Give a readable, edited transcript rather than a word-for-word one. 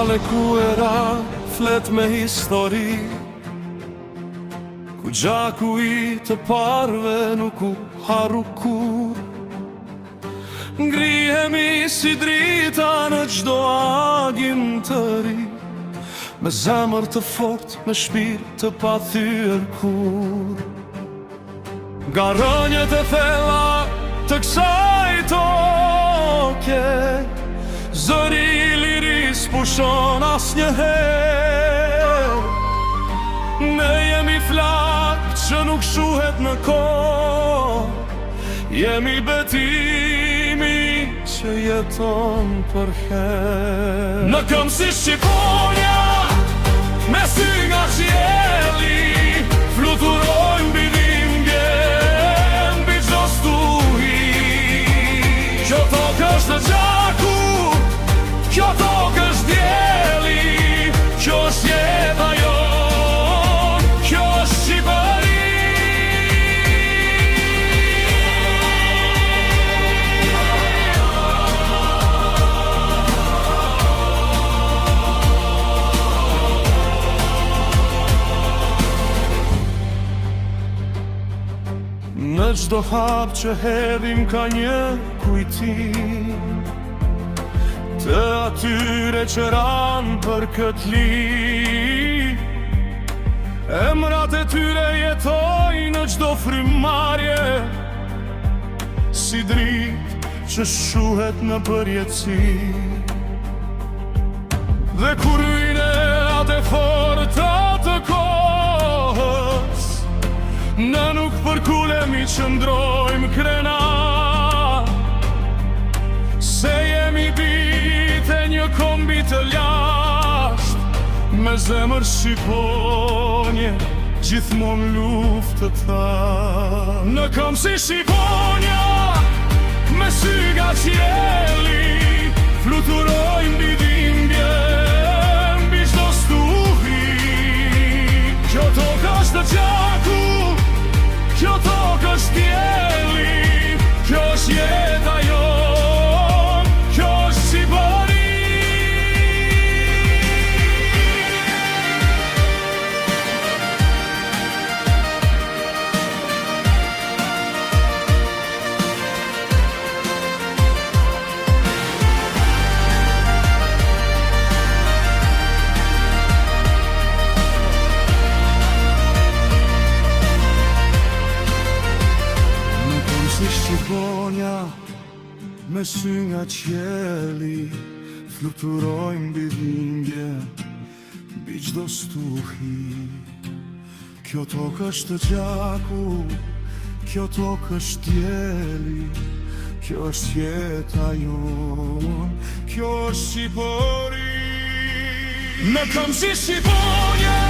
Dale ku era flet me histori, ku gjaku I të parve nuk u harru kur. Ngrihemi si drita në gjdo agim të ri, me zemër të fort, me shpirt të pathyer kur. Nga rënjët e thella të kësaj toke, zëri I liris pushon asnjëherë. Ne jemi flak që nuk shuhet në kohë, jemi betimi që jeton për herë. Në këmbë si shqiponja, me sy nga qielli, fluturojmë mbi dhimbje, mbi çdo stuhi. Kjo tokë është gjaku, kjo tokë është dielli, kjo është jeta jon, kjo është Shqipëri. Në çdo hap që hedhim ka një kujtim të atyre që ranë për këtë li. Emrat e tyre jetoj në çdo frymarrje, si dritë që shuhet në përjetësi. Dhe kur vine atë forta të kohës, ne nuk përkulemi që ndrojmë krena, se jemi bite një kombi të lasht, me zemër shqiponje, gjithmon luftëtar. Në këmbë si shqiponja, me sy nga qielli, fluturojmë mbi dhimbje, mbi çdo stuhi. Kjo tokë është gjaku, kjo tokë është dielli, kjo është jeta jon, kjo është Shqipëri. Shqiponja, me sy nga qielli, fluturojmë mbi dhimbje, mbi çdo stuhi. Kjo tokë është gjaku, kjo tokë është dielli, kjo është jeta jon, kjo është Shqipëri. Në këmbë si shqiponja,